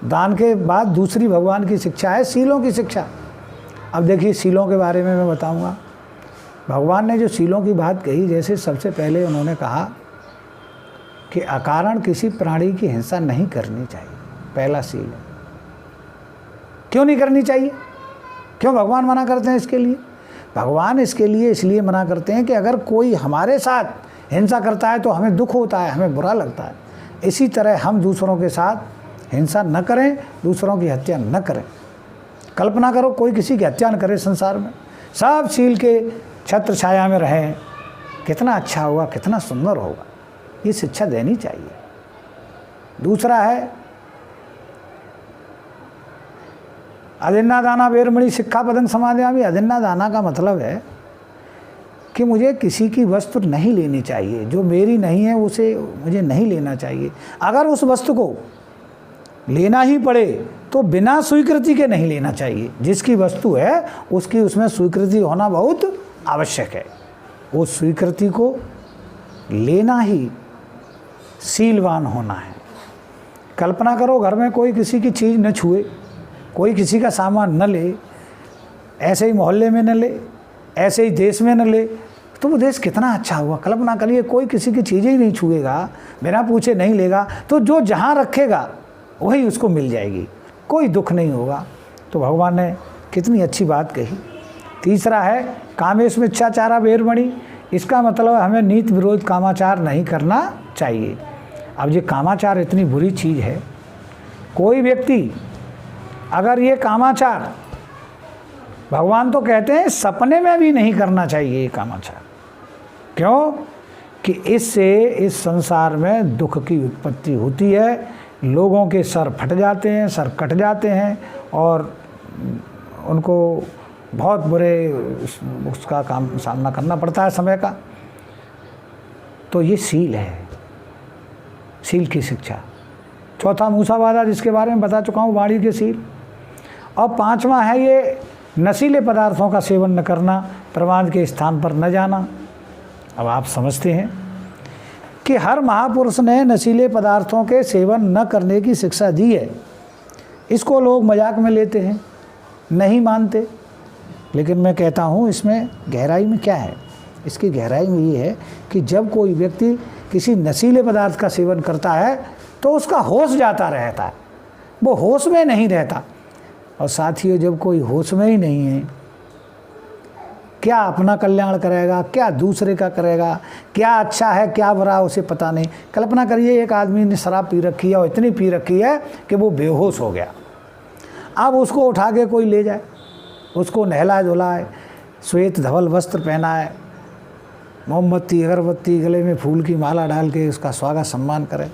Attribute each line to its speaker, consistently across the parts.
Speaker 1: दान के बाद दूसरी भगवान की शिक्षा है सीलों की शिक्षा। अब देखिए सीलों के बारे में मैं बताऊंगा। भगवान ने जो सीलों की बात कही, जैसे सबसे पहले उन्होंने कहा कि अकारण किसी प्राणी की हिंसा नहीं करनी चाहिए, पहला सील है। क्यों नहीं करनी चाहिए? क्यों भगवान मना करते हैं इसके लिए? भगवान इसके लिए इसलिए मना करते हैं कि अगर कोई हमारे साथ हिंसा करता है तो हमें दुख होता है, हमें बुरा लगता है। इसी तरह हम दूसरों के साथ हिंसा न करें, दूसरों की हत्या न करें। कल्पना करो कोई किसी की हत्या न करे संसार में, सब सील के छत्र छाया में रहें, कितना अच्छा होगा, कितना सुंदर होगा। ये शिक्षा देनी चाहिए। दूसरा है अदिन्ना दाना वेरमणि सिक्खापदं समादयामि। अदिन्ना दाना का मतलब है कि मुझे किसी की वस्तु नहीं लेनी चाहिए, जो मेरी नहीं है उसे मुझे नहीं लेना चाहिए। अगर उस वस्तु को लेना ही पड़े तो बिना स्वीकृति के नहीं लेना चाहिए। जिसकी वस्तु है उसकी उसमें स्वीकृति होना बहुत आवश्यक है। वो स्वीकृति को लेना ही सीलवान होना है। कल्पना करो घर में कोई किसी की चीज़ न छुए, कोई किसी का सामान न ले, ऐसे ही मोहल्ले में न ले, ऐसे ही देश में न ले, तो वो देश कितना अच्छा हुआ। कल्पना करिए कोई किसी की चीज़ें ही नहीं छुएगा, बिना पूछे नहीं लेगा, तो जो जहाँ रखेगा वही उसको मिल जाएगी, कोई दुख नहीं होगा। तो भगवान ने कितनी अच्छी बात कही। तीसरा है कामेश मिच्छाचारा वेरमणि। इसका मतलब हमें नीति विरोध कामाचार नहीं करना चाहिए। अब ये कामाचार इतनी बुरी चीज़ है, कोई व्यक्ति अगर ये कामाचार, भगवान तो कहते हैं सपने में भी नहीं करना चाहिए ये कामाचार। क्यों? कि इससे इस संसार में दुख की उत्पत्ति होती है, लोगों के सर फट जाते हैं, सर कट जाते हैं और उनको बहुत बुरे उसका काम सामना करना पड़ता है समय का। तो ये सील है, सील की शिक्षा। चौथा मूसावादा, जिसके बारे में बता चुका हूँ, वाणी के सील। और पांचवा है ये नशीले पदार्थों का सेवन न करना, प्रमाद के स्थान पर न जाना। अब आप समझते हैं कि हर महापुरुष ने नशीले पदार्थों के सेवन न करने की शिक्षा दी है। इसको लोग मजाक में लेते हैं, नहीं मानते, लेकिन मैं कहता हूँ इसमें गहराई में क्या है। इसकी गहराई में ये है कि जब कोई व्यक्ति किसी नशीले पदार्थ का सेवन करता है तो उसका होश जाता रहता है, वो होश में नहीं रहता। और साथियों, जब कोई होश में ही नहीं है, क्या अपना कल्याण करेगा, क्या दूसरे का करेगा, क्या अच्छा है क्या बुरा, उसे पता नहीं। कल्पना करिए एक आदमी ने शराब पी रखी है और इतनी पी रखी है कि वो बेहोश हो गया। अब उसको उठा के कोई ले जाए, उसको नहलाए धुलाए, श्वेत धवल वस्त्र पहनाए, मोमबत्ती अगरबत्ती गले में फूल की माला डाल के उसका स्वागत सम्मान करे,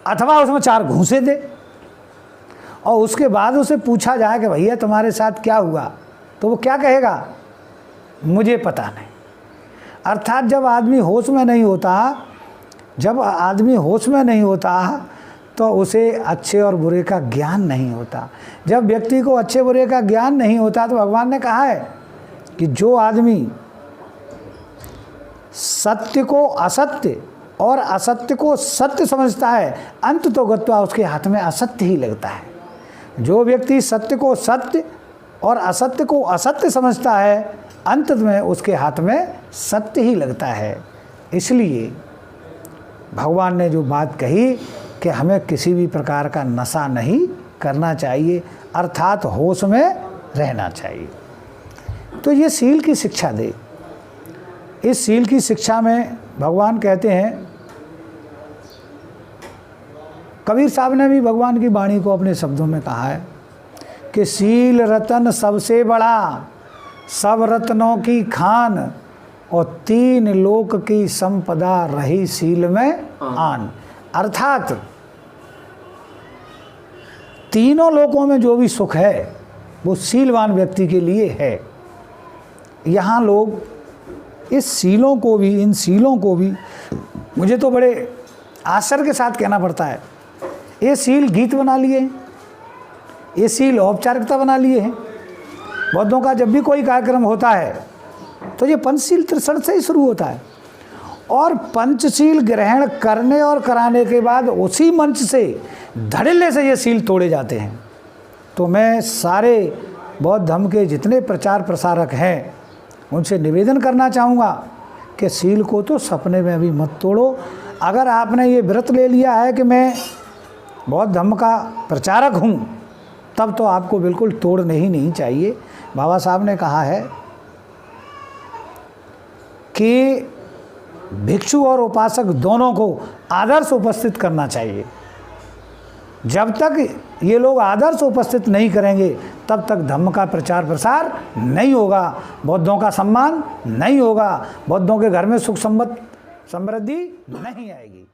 Speaker 1: अथवा उसमें 4 घूंसे दे और उसके बाद उसे पूछा जाए कि भैया तुम्हारे साथ क्या हुआ, तो वो क्या कहेगा? मुझे पता नहीं। अर्थात जब आदमी होश में नहीं होता, तो उसे अच्छे और बुरे का ज्ञान नहीं होता। जब व्यक्ति को अच्छे बुरे का ज्ञान नहीं होता तो भगवान ने कहा है कि जो आदमी सत्य को असत्य और असत्य को सत्य समझता है, अंत तो गत्वा उसके हाथ में असत्य ही लगता है। जो व्यक्ति सत्य को सत्य और असत्य को असत्य समझता है, अंत में उसके हाथ में सत्य ही लगता है। इसलिए भगवान ने जो बात कही कि हमें किसी भी प्रकार का नशा नहीं करना चाहिए, अर्थात होश में रहना चाहिए। तो ये सील की शिक्षा दे। इस सील की शिक्षा में भगवान कहते हैं, कबीर साहब ने भी भगवान की वाणी को अपने शब्दों में कहा है कि सील रतन सबसे बड़ा, सब रत्नों की खान, और 3 लोक की संपदा रही सील में आन। अर्थात तीनों लोकों में जो भी सुख है वो सीलवान व्यक्ति के लिए है। यहाँ लोग इन सीलों को भी मुझे तो बड़े आश्चर्य के साथ कहना पड़ता है, ये सील गीत बना लिए हैं, ये सील औपचारिकता बना लिए हैं। बौद्धों का जब भी कोई कार्यक्रम होता है तो ये पंचशील त्रिशरण से ही शुरू होता है। और पंचशील ग्रहण करने और कराने के बाद उसी मंच से धड़ल्ले से ये सील तोड़े जाते हैं। तो मैं सारे बौद्ध धर्म के जितने प्रचार प्रसारक हैं उनसे निवेदन करना चाहूँगा कि सील को तो सपने में भी मत तोड़ो। अगर आपने ये व्रत ले लिया है कि मैं बौद्ध धर्म का प्रचारक हूँ, तब तो आपको बिल्कुल तोड़ने ही नहीं चाहिए। बाबा साहब ने कहा है कि भिक्षु और उपासक दोनों को आदर्श उपस्थित करना चाहिए। जब तक ये लोग आदर्श उपस्थित नहीं करेंगे तब तक धर्म का प्रचार प्रसार नहीं होगा, बौद्धों का सम्मान नहीं होगा, बौद्धों के घर में सुख समृद्धि नहीं आएगी।